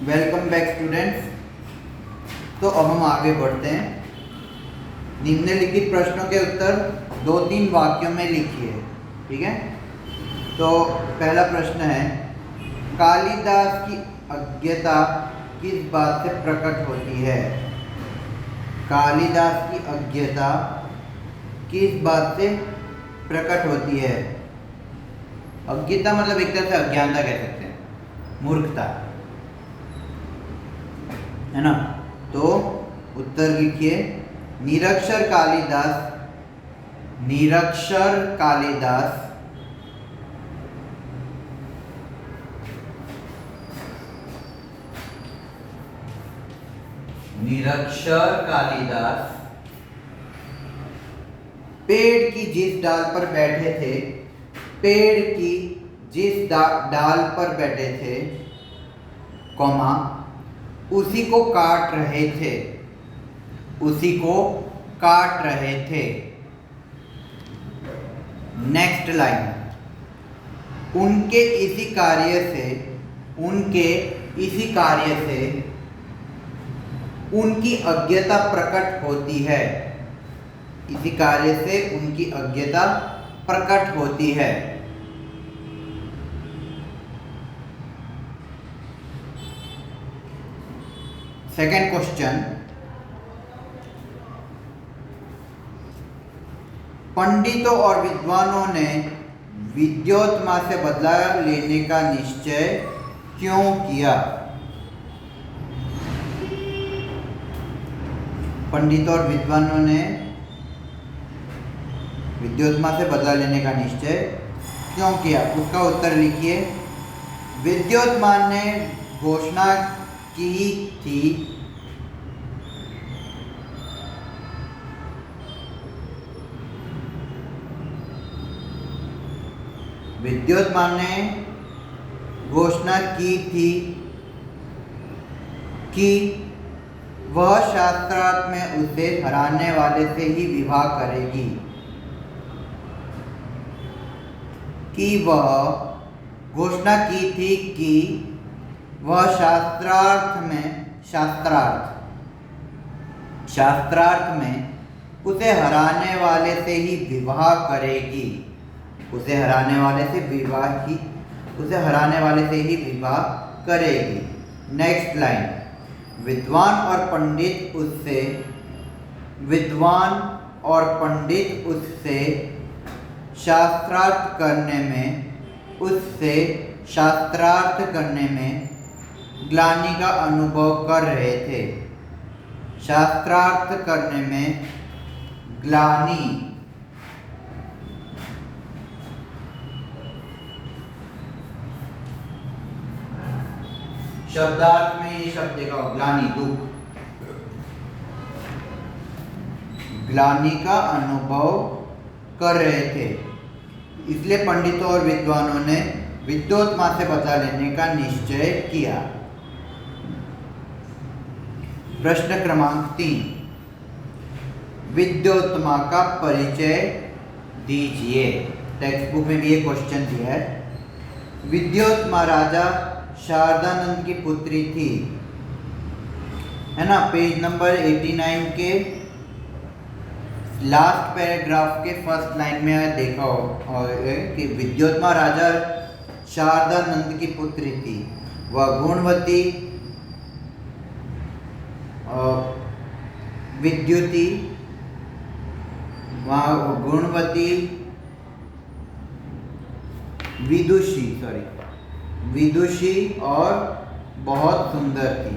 Welcome back students. तो अब हम आगे बढ़ते हैं। निम्नलिखित प्रश्नों के उत्तर 2-3 वाक्यों में लिखिए। ठीक है, तो पहला प्रश्न है, कालिदास की अज्ञता किस बात से प्रकट होती है? कालिदास की अज्ञता किस बात से प्रकट होती है? अज्ञता मतलब एक तरह से अज्ञानता कह सकते हैं, मूर्खता, है ना। तो उत्तर लिखिए, निरक्षर कालिदास निरक्षर कालिदास निरक्षर कालिदास पेड़ की जिस डाल पर बैठे थे, पेड़ की जिस डाल पर बैठे थे, कॉमा, उसी को काट रहे थे, उसी को काट रहे थे। नेक्स्ट लाइन, उनके इसी कार्य से उनकी अज्ञता प्रकट होती है। इसी कार्य से उनकी अज्ञता प्रकट होती है। सेकेंड क्वेश्चन, पंडितों और विद्वानों ने विद्योत्मा से बदला लेने का निश्चय क्यों किया? पंडितों और विद्वानों ने विद्योत्मा से बदला लेने का निश्चय क्यों किया? उसका उत्तर लिखिए, विद्योत्मा ने घोषणा की थी विद्योत्मा ने घोषणा की थी कि वह शास्त्रार्थ में उसे हराने वाले से ही विवाह करेगी। कि वह घोषणा की थी कि वह शास्त्रार्थ में उसे हराने वाले से ही विवाह करेगी। उसे हराने वाले से ही विवाह करेगी। नेक्स्ट लाइन, विद्वान और पंडित उससे शास्त्रार्थ करने में ग्लानि का अनुभव कर रहे थे। शास्त्रार्थ करने में ग्लानि शब्दार्थ में ये शब्द देखा, ग्लानि, दुख, ग्लानि का अनुभव कर रहे थे। इसलिए पंडितों और विद्वानों ने विद्योत्मा से बदला लेने का निश्चय किया। प्रश्न क्रमांक 3, विद्योत्मा का परिचय दीजिए। टेक्स्ट बुक में भी ये क्वेश्चन दिया है। विद्योत्मा राजा शारदानंद की पुत्री थी, है ना। पेज नंबर 89 के लास्ट पैराग्राफ के फर्स्ट लाइन में देखा हो कि विद्योत्मा राजा शारदानंद की पुत्री थी। वह गुणवती, विदुषी और बहुत सुंदर थी।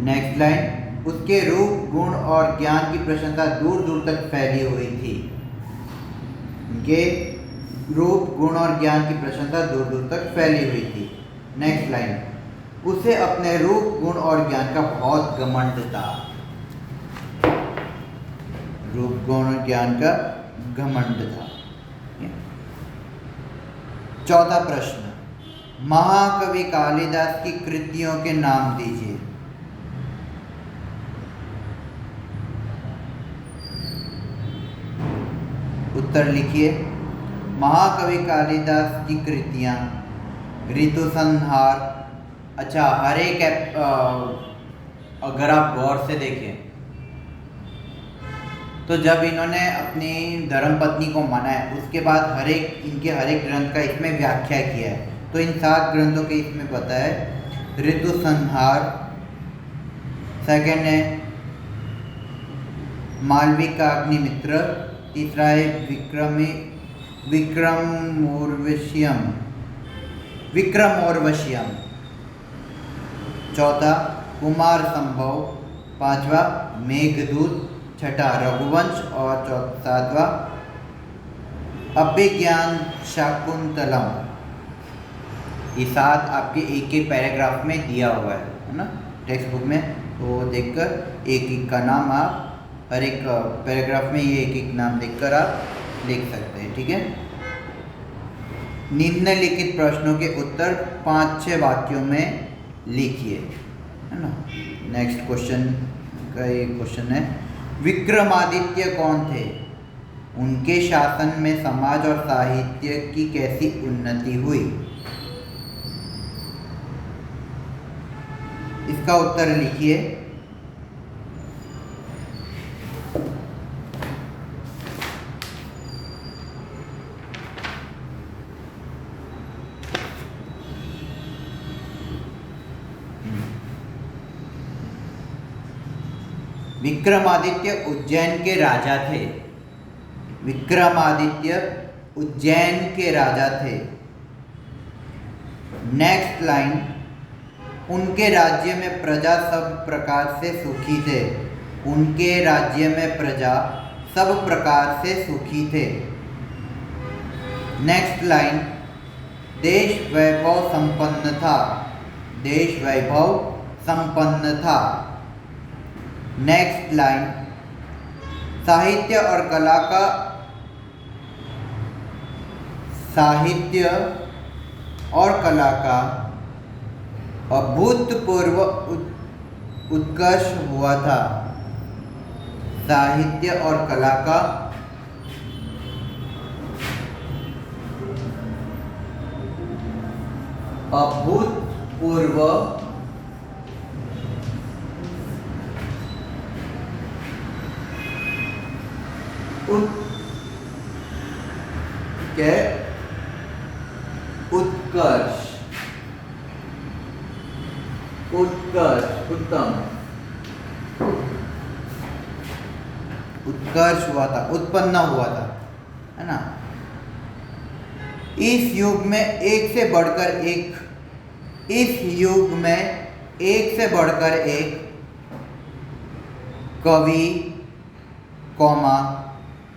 नेक्स्ट लाइन, उसके रूप, गुण और ज्ञान की प्रशंसा दूर दूर तक फैली हुई थी। उनके रूप, गुण और ज्ञान की प्रशंसा दूर दूर तक फैली हुई थी। नेक्स्ट लाइन, उसे अपने रूप, गुण और ज्ञान का बहुत घमंड था। रूप, गुण और ज्ञान का घमंड था। चौथा प्रश्न, महाकवि कालिदास की कृतियों के नाम दीजिए। उत्तर लिखिए, महाकवि कालिदास की कृतियां ऋतुसंहार, अच्छा, हर एक अगर आप गौर से देखें तो जब इन्होंने अपनी धर्मपत्नी को माना है उसके बाद इनके हर एक ग्रंथ का इसमें व्याख्या किया है। तो इन 7 ग्रंथों के इसमें पता है ऋतु संहार, सेकंड है मालविकाग्निमित्र, तीसरा है विक्रमोर्वशीयम, चौथा कुमार संभव, पांचवा मेघदूत, छठा रघुवंश और सातवां अभिज्ञान शाकुंतलम। ये 7 आपके एक एक पैराग्राफ में दिया हुआ है ना टेक्स्ट बुक में। तो देखकर एक एक का नाम आप हर एक पैराग्राफ में ये एक एक नाम देखकर आप लिख सकते हैं, ठीक है। निम्नलिखित प्रश्नों के उत्तर 5-6 वाक्यों में लिखिए, है ना। नेक्स्ट क्वेश्चन का ये क्वेश्चन है, विक्रमादित्य कौन थे? उनके शासन में समाज और साहित्य की कैसी उन्नति हुई? इसका उत्तर लिखिए। विक्रमादित्य उज्जैन के राजा थे। विक्रमादित्य उज्जैन के राजा थे। नेक्स्ट लाइन, उनके राज्य में प्रजा सब प्रकार से सुखी थे। उनके राज्य में प्रजा सब प्रकार से सुखी थे। नेक्स्ट लाइन, देश वैभव संपन्न था। देश वैभव संपन्न था। नेक्स्ट लाइन, साहित्य और कला का अभूतपूर्व उत्कर्ष हुआ था। साहित्य और कला का अभूतपूर्व उत्कर्ष हुआ था, उत्पन्न हुआ था, है ना। इस युग में एक से बढ़कर एक कवि,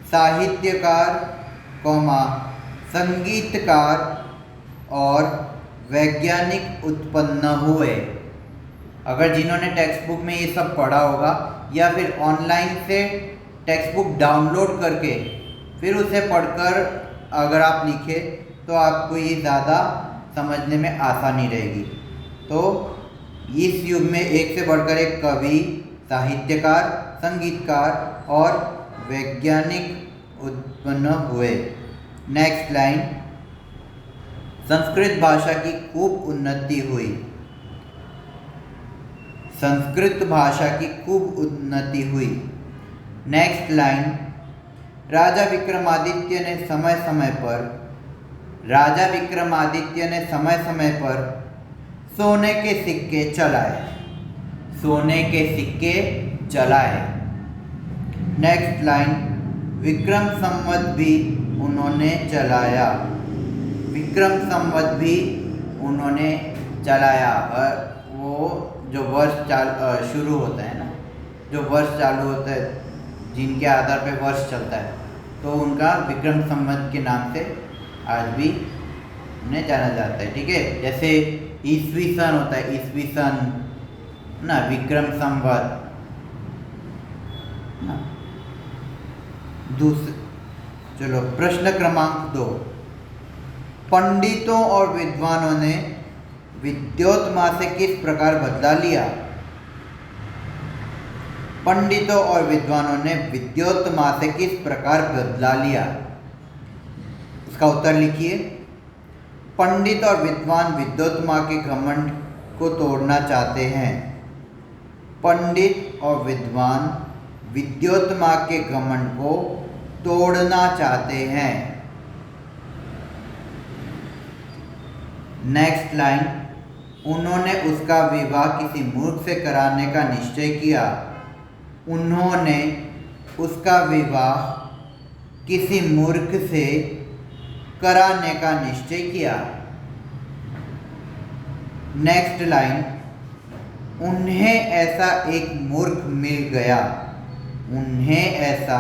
साहित्यकार, संगीतकार और वैज्ञानिक उत्पन्न हुए। अगर जिन्होंने टेक्स्ट बुक में ये सब पढ़ा होगा या फिर ऑनलाइन से टेक्स्ट बुक डाउनलोड करके फिर उसे पढ़कर अगर आप लिखे तो आपको ये ज़्यादा समझने में आसानी रहेगी। तो इस युग में एक से बढ़कर एक कवि, साहित्यकार, संगीतकार और वैज्ञानिक उत्पन्न हुए। नेक्स्ट लाइन, संस्कृत भाषा की खूब उन्नति हुई। संस्कृत भाषा की खूब उन्नति हुई। नेक्स्ट लाइन, राजा विक्रमादित्य ने समय समय पर सोने के सिक्के चलाए। नेक्स्ट लाइन, विक्रम संवत भी उन्होंने चलाया। वो जो वर्ष शुरू होता है ना, जो वर्ष चालू होता है, जिनके आधार पे वर्ष चलता है, तो उनका विक्रम संवत के नाम से आज भी उन्हें जाना जाता है, ठीक है। जैसे ईसवी सन होता है, ईसवी सन ना, विक्रम संवत ना। चलो प्रश्न क्रमांक 2, पंडितों और विद्वानों ने विद्योत्मा से किस प्रकार बदला लिया? पंडितों और विद्वानों ने विद्योत्मा से किस प्रकार बदला लिया? इसका उत्तर लिखिए। पंडित और विद्वान विद्योत्मा के घमंड को तोड़ना चाहते हैं। पंडित और विद्वान विद्योत्मा के घमंड को तोड़ना चाहते हैं। नेक्स्ट लाइन, उन्होंने उसका विवाह किसी मूर्ख से कराने का निश्चय किया। उन्होंने उसका विवाह किसी मूर्ख से कराने का निश्चय किया। नेक्स्ट लाइन, उन्हें ऐसा एक मूर्ख मिल गया। उन्हें ऐसा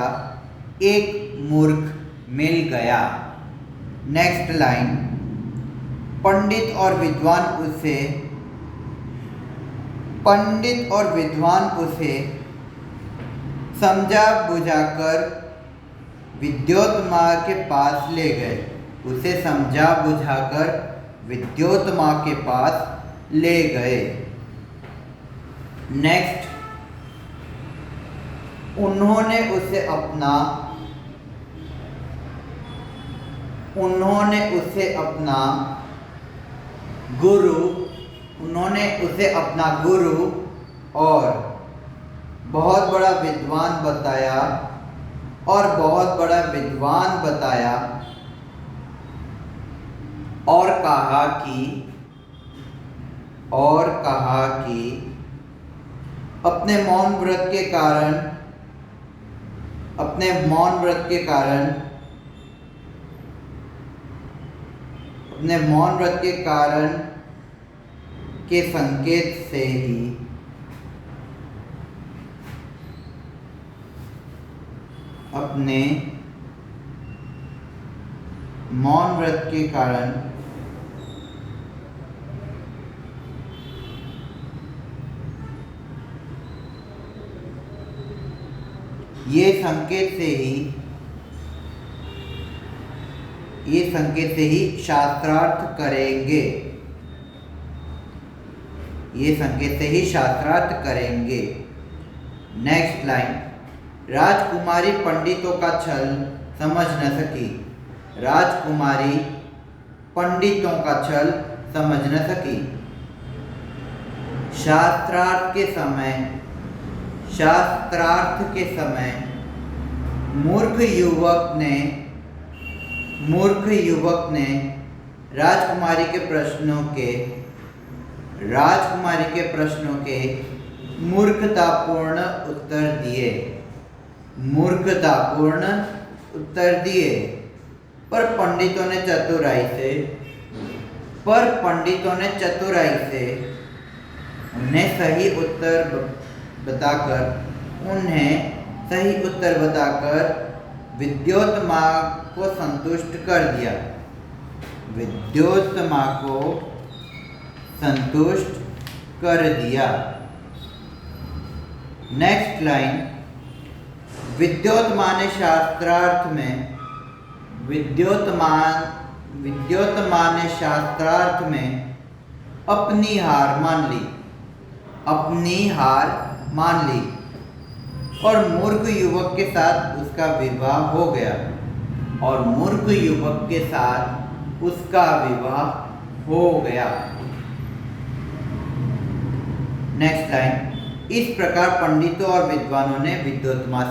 एक मूर्ख मिल गया। नेक्स्ट लाइन, पंडित और विद्वान उसे समझा बुझाकर विद्योत्मा के पास ले गए। उसे समझा बुझाकर विद्योत्मा के पास ले गए। नेक्स्ट, उन्होंने उसे अपना गुरु और बहुत बड़ा विद्वान बताया और कहा कि अपने मौन व्रत के कारण के संकेत से ही अपने मौन व्रत के कारण ये संकेत से ही शास्त्रार्थ करेंगे। नेक्स्ट लाइन, राजकुमारी पंडितों का छल समझ न सकी। शास्त्रार्थ के समय मूर्ख युवक ने राजकुमारी के प्रश्नों के मूर्खतापूर्ण उत्तर दिए। पर पंडितों ने चतुराई से उन्हें सही उत्तर बताकर विद्योत्मा को संतुष्ट कर दिया। नेक्स्ट लाइन, विद्योत्मा ने शास्त्रार्थ में अपनी हार मान ली और मूर्ख युवक के साथ उसका विवाह हो गया। नेक्स्ट लाइन, इस प्रकार पंडितों और विद्वानों ने विद्योत्मा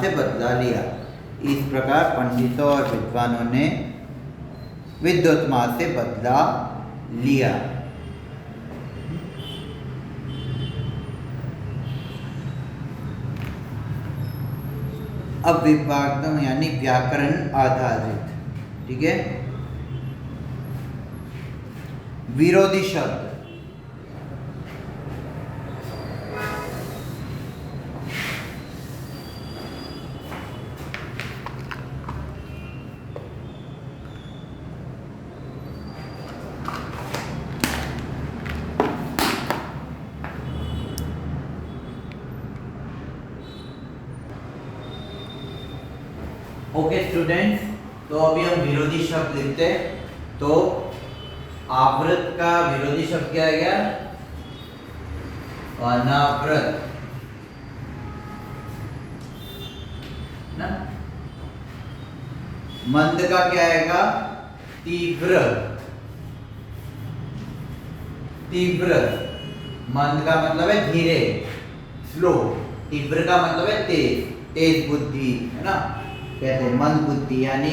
से बदला लिया। अब विभागम यानी व्याकरण आधारित, ठीक है। विरोधी शब्द, ओके स्टूडेंट्स, तो अभी हम विरोधी शब्द लिखते हैं। तो आवृत का विरोधी शब्द क्या है? अनावृत ना। मंद का क्या आएगा? तीव्र। मंद का मतलब है धीरे, स्लो। तीव्र का मतलब है तेज, तेज बुद्धि, है ना। कहते हैं मंद बुद्धि यानी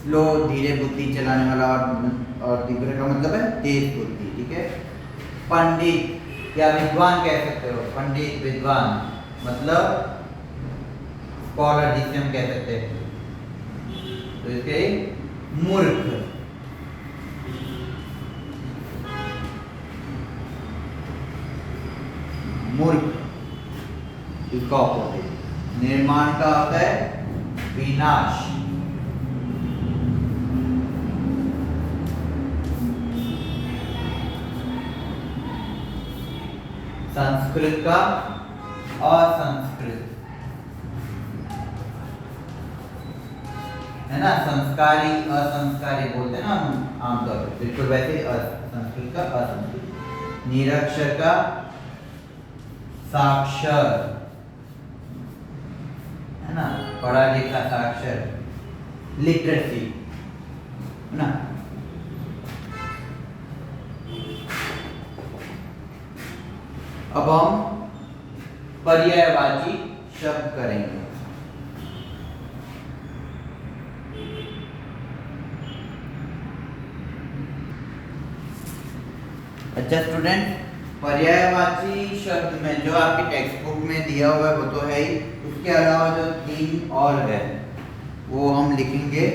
स्लो, धीरे बुद्धि चलाने वाला, और तीव्र का मतलब है तेज बुद्धि, ठीक है। पंडित या विद्वान कह सकते हो, पंडित विद्वान मतलब स्कॉलर जिसे हम कह सकते हैं। तो इसके मूर्ख, मूर्ख इसका ऑपोजिट। निर्माण का होता है विनाश, संस्कृत का असंस्कृत, है ना। संस्कारी असंस्कारी बोलते हैं ना हम आमतौर पर, बिल्कुल वैसे संस्कृत का असंस्कृत। निरक्षर का साक्षर, है ना, पढ़ा लिखा साक्षर, लिटरेसी, है ना। अब हम पर्यायवाची शब्द करेंगे। अच्छा स्टूडेंट, पर्यायवाची शब्द में जो आपकी टेक्स्ट बुक में दिया हुआ है वो तो है ही, उसके अलावा जो 3 और है वो हम लिखेंगे।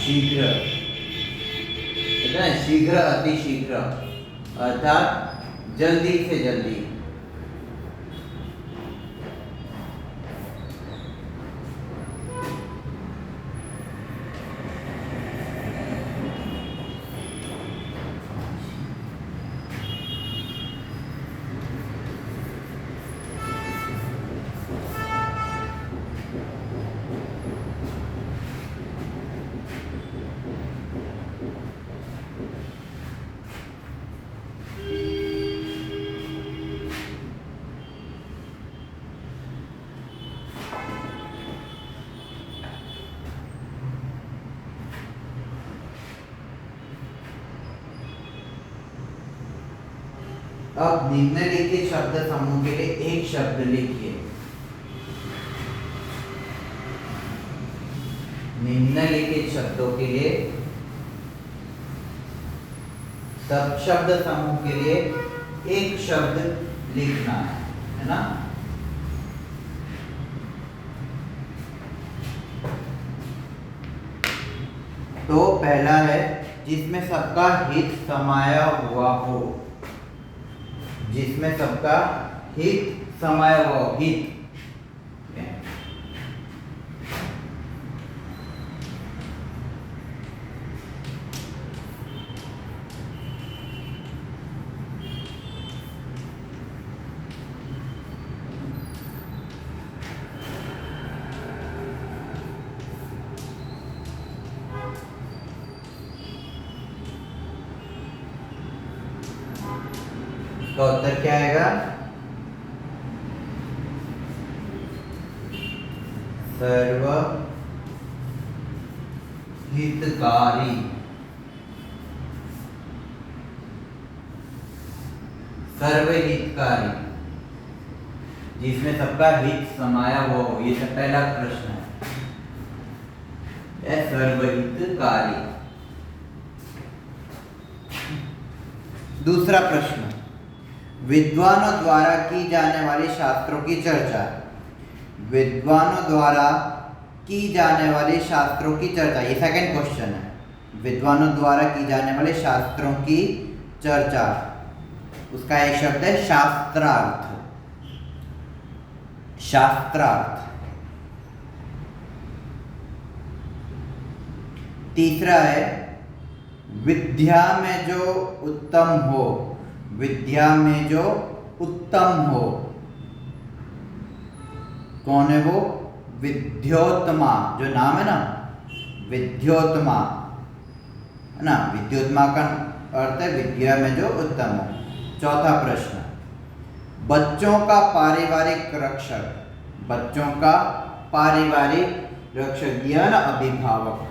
शीघ्र, शीघ्र, अति शीघ्र, अर्थात जल्दी से जल्दी। अब निम्नलिखित शब्द समूह के लिए एक शब्द लिखिए। निम्नलिखित शब्दों के लिए, सब शब्द समूह के लिए एक शब्द लिखना है ना। तो पहला है जिसमें सबका हित समाया हुआ हो, जिसमें सबका हित समाया हुआ हो, हित। तो उत्तर क्या आएगा? सर्वहितकारी, सर्वहितकारी जिसमें सबका हित समाया हुआ हो, ये सब पहला प्रश्न है, सर्वहितकारी। दूसरा प्रश्न, विद्वानों द्वारा की जाने वाली शास्त्रों की चर्चा। विद्वानों द्वारा की जाने वाले शास्त्रों की चर्चा, ये सेकंड क्वेश्चन है। विद्वानों द्वारा की जाने वाले शास्त्रों की चर्चा, उसका एक शब्द है शास्त्रार्थ। शास्त्रार्थ। तीसरा है विद्या में जो उत्तम हो, विद्या में जो उत्तम हो। कौन है वो? विद्योत्तमा, जो नाम है ना, विद्योत्तमा, है ना। विद्योत्तमा का अर्थ है विद्या में जो उत्तम हो। चौथा प्रश्न, बच्चों का पारिवारिक रक्षक, बच्चों का पारिवारिक रक्षक दिया ना अभिभावक,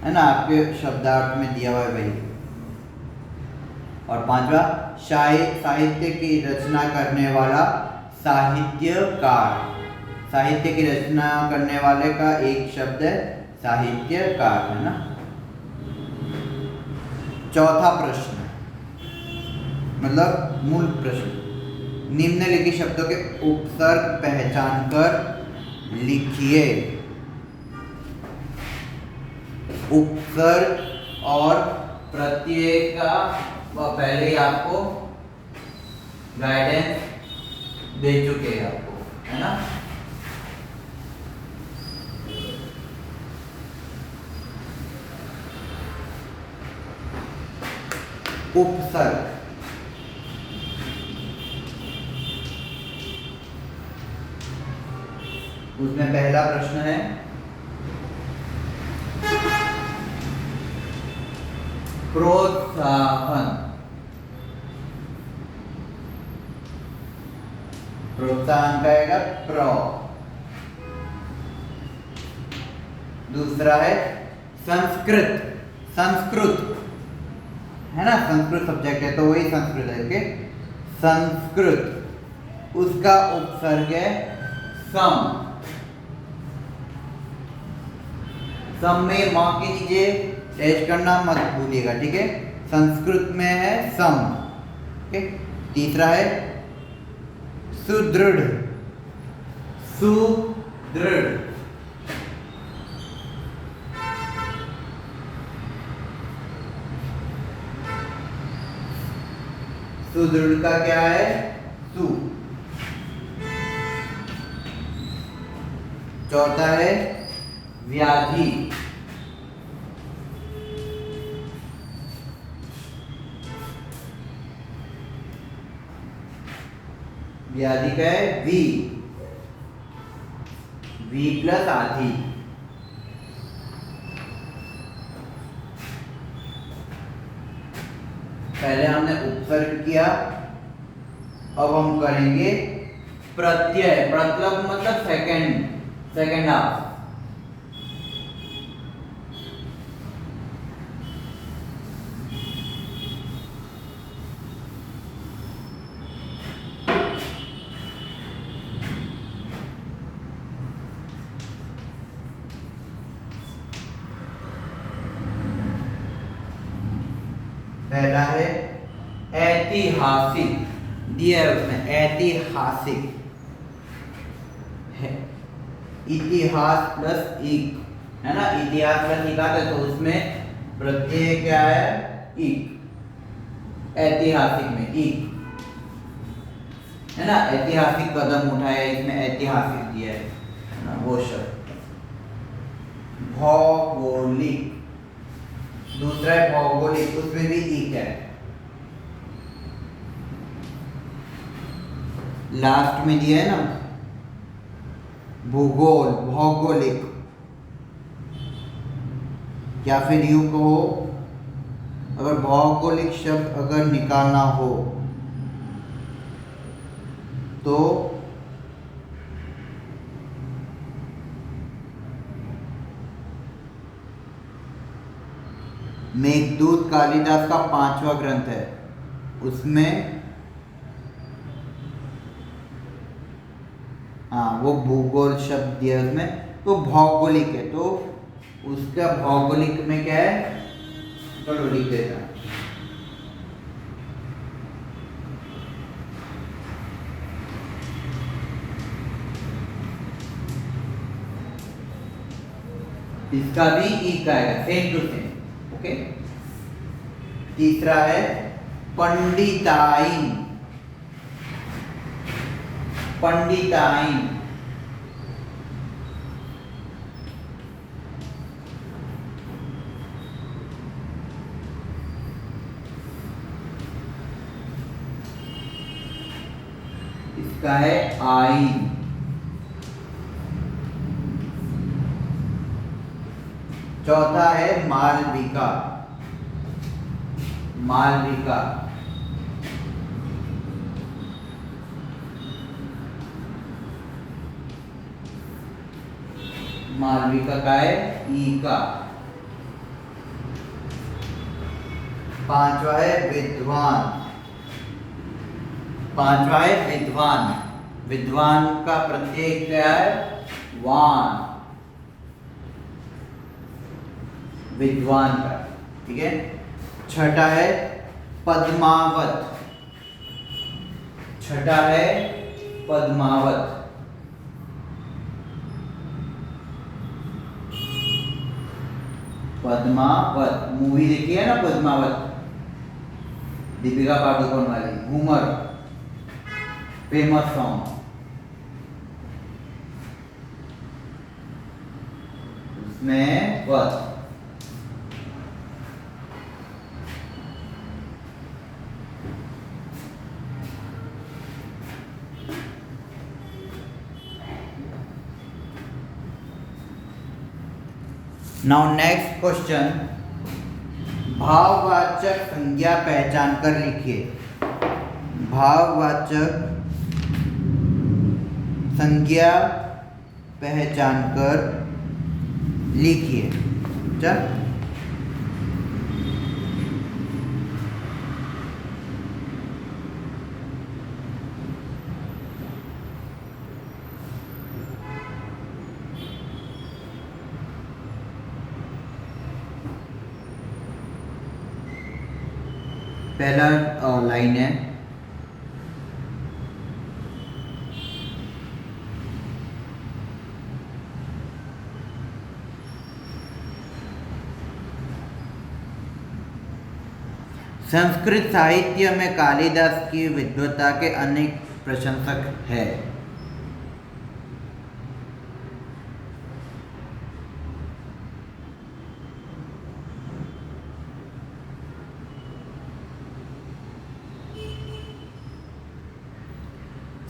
है ना, आपके शब्दार्थ में दिया हुआ है वही। और पांचवा, साहित्य की रचना करने वाला साहित्यकार, साहित्य की रचना करने वाले का एक शब्द है साहित्यकार, है ना। चौथा प्रश्न मतलब मूल प्रश्न, निम्नलिखित शब्दों के उपसर्ग पहचान कर लिखिए। उपसर्ग और प्रत्यय का पहले ही आपको गाइडेंस दे चुके हैं आपको, है ना। उपसर्ग, उसमें पहला प्रश्न है प्रोत्साहन, प्रोत्साहन का आएगा प्रो। दूसरा है संस्कृत, संस्कृत है ना, संस्कृत सब्जेक्ट है तो वही संस्कृत है के संस्कृत, उसका उपसर्ग है सम। सम में मां के नीचे डैश करना मत भूलिएगा, ठीक है। संस्कृत में है सम, ठीक। तीसरा है सुदृढ़, सुदृढ़, सुदृढ़ का क्या है सु। चौथा है व्याधि, व्याधि का है वी, वी प्लस आधि। पहले हमने उपसर्ग किया, अब हम करेंगे प्रत्यय, मतलब सेकंड हाफ। पहला है ऐतिहासिक, दिया है उसमें ऐतिहासिक है, इतिहास प्लस इक, है ना, इतिहास प्लस इक आता है तो उसमें प्रत्यय क्या है इक, ऐतिहासिक में इक, है ना, ऐतिहासिक कदम उठाया इसमें ऐतिहासिक दिया है ना वो शब्द। भौगोलिक, दूसरा है भौगोलिक, उसमें भी इक है। लास्ट में दिया है ना भूगोल, भौगोलिक, या फिर यूं कहो अगर भौगोलिक शब्द अगर निकालना हो तो मेघदूत कालिदास का 5वां ग्रंथ है, उसमें हाँ वो भूगोल शब्द दिया है उसमें, तो भौगोलिक है, तो उसका भौगोलिक में क्या है, चलो लिख देता हूं। इसका भी ई का आएगा, सेम टू सेम, ओके। तीसरा है पंडिताइन, पंडिताइन, इसका है आइन। चौथा है मालविका, मालविका, मालविका का है ई का। पांचवा है विद्वान। पांचवा है विद्वान। विद्वान का प्रत्यय क्या है? वान। विद्वान का, ठीक है। छठा है पद्मावत। छठा है पद्मावत। पद्मावत मूवी देखी है ना, पद्मावत, दीपिका पादुकोण वाली, घूमर, फेमस सॉन्ग। उसमें वत। नाउ नेक्स्ट क्वेश्चन, भाववाचक संज्ञा पहचान कर लिखिए। भाववाचक संज्ञा पहचान कर लिखिए। चल, पहला लाइन है, संस्कृत साहित्य में कालिदास की विद्वता के अनेक प्रशंसक हैं।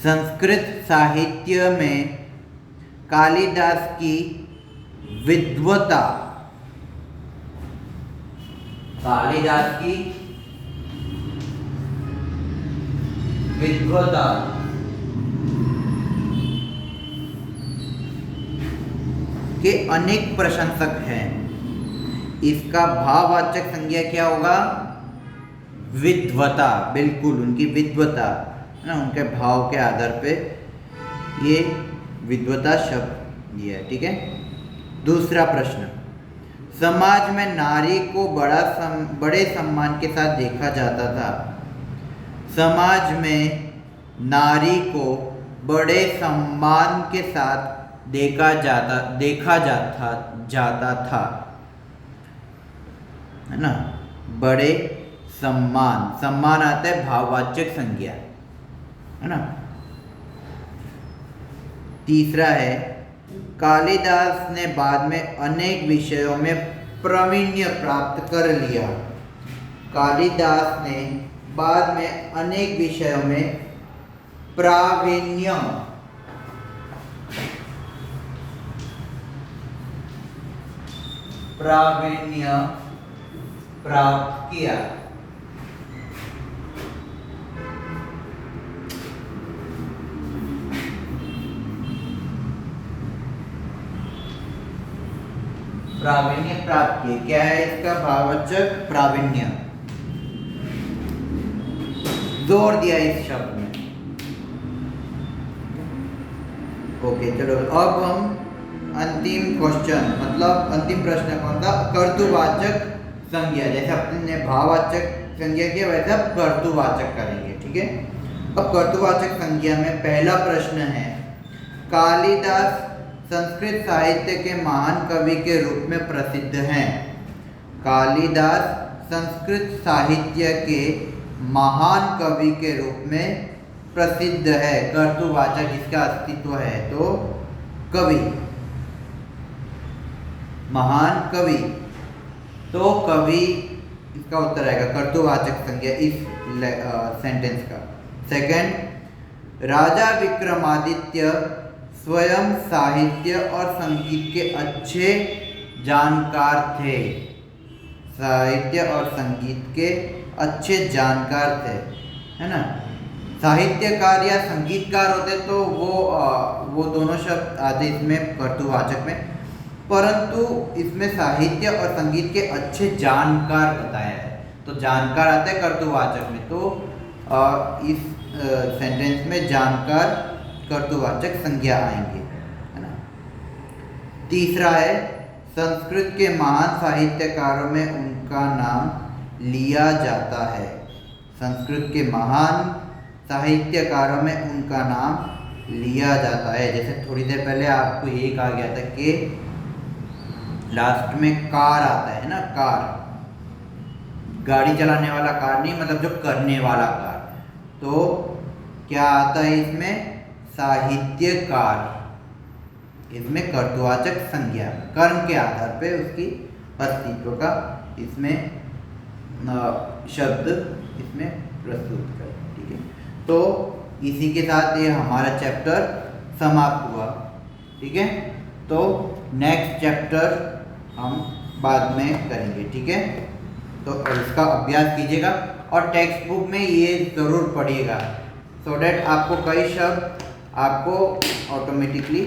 संस्कृत साहित्य में कालिदास की विद्वता, कालिदास की विद्वता के अनेक प्रशंसक हैं। इसका भाववाचक संज्ञा क्या होगा? विद्वता। बिल्कुल, उनकी विद्वता ना, उनके भाव के आधार पे ये विद्वता शब्द दिया है, ठीक है। दूसरा प्रश्न, समाज में नारी को बड़े सम्मान के साथ देखा जाता था। समाज में नारी को बड़े सम्मान के साथ देखा जाता था, है ना। बड़े सम्मान, सम्मान आता है भाववाचक संज्ञा, है ना। तीसरा है, कालिदास ने बाद में अनेक विषयों में प्रावीण्य प्राप्त कर लिया। कालिदास ने बाद में अनेक विषयों में प्रावीण्य प्राप्त किया। प्रावीण्य प्राप्त किए। क्या है इसका भाववाचक? प्रावीण्य। जोर दिया इस शब्द में। ओके, चलो अब हम अंतिम क्वेश्चन, मतलब अंतिम प्रश्न कौन था? कर्तृवाचक संज्ञा। जैसे अपने भाववाचक संज्ञा किया वैसे अब कर्तृवाचक करेंगे, ठीक है। अब कर्तृवाचक संज्ञा में पहला प्रश्न है, कालिदास संस्कृत साहित्य के महान कवि के रूप में प्रसिद्ध हैं। कालिदास संस्कृत साहित्य के महान कवि के रूप में प्रसिद्ध है। कर्तृवाचक जिसका अस्तित्व है तो कवि, महान कवि, तो कवि इसका उत्तर आएगा कर्तृवाचक संज्ञा इस सेंटेंस का। सेकंड, राजा विक्रमादित्य स्वयं साहित्य और संगीत के अच्छे जानकार थे। साहित्य और संगीत के अच्छे जानकार थे, है ना। साहित्यकार या संगीतकार होते तो वो दोनों शब्द आते इसमें कर्तृवाचक में। परंतु इसमें साहित्य और संगीत के अच्छे जानकार बताया है। तो जानकार आता है कर्तृवाचक में, तो इस सेंटेंस में जानकार कर्तृवाचक संज्ञा आएंगे, है ना। तीसरा है संस्कृत के महान साहित्यकारों में उनका नाम लिया जाता है। संस्कृत के महान साहित्यकारों में उनका नाम लिया जाता है। जैसे थोड़ी देर पहले आपको ये कहा गया था कि लास्ट में कार आता है ना, कार, गाड़ी चलाने वाला कार नहीं, मतलब जो करने वाला कार। तो क्या आता है इसमें? साहित्यकार। इसमें कर्तृवाचक संज्ञा कर्म के आधार पे उसकी अस्तित्व का इसमें शब्द इसमें प्रस्तुत कर, ठीक है। तो इसी के साथ ये हमारा चैप्टर समाप्त हुआ, ठीक है। तो नेक्स्ट चैप्टर हम बाद में करेंगे, ठीक है। तो इसका अभ्यास कीजिएगा और टेक्स्ट बुक में ये ज़रूर पढ़िएगा, सो डैट आपको कई शब्द आपको ऑटोमेटिकली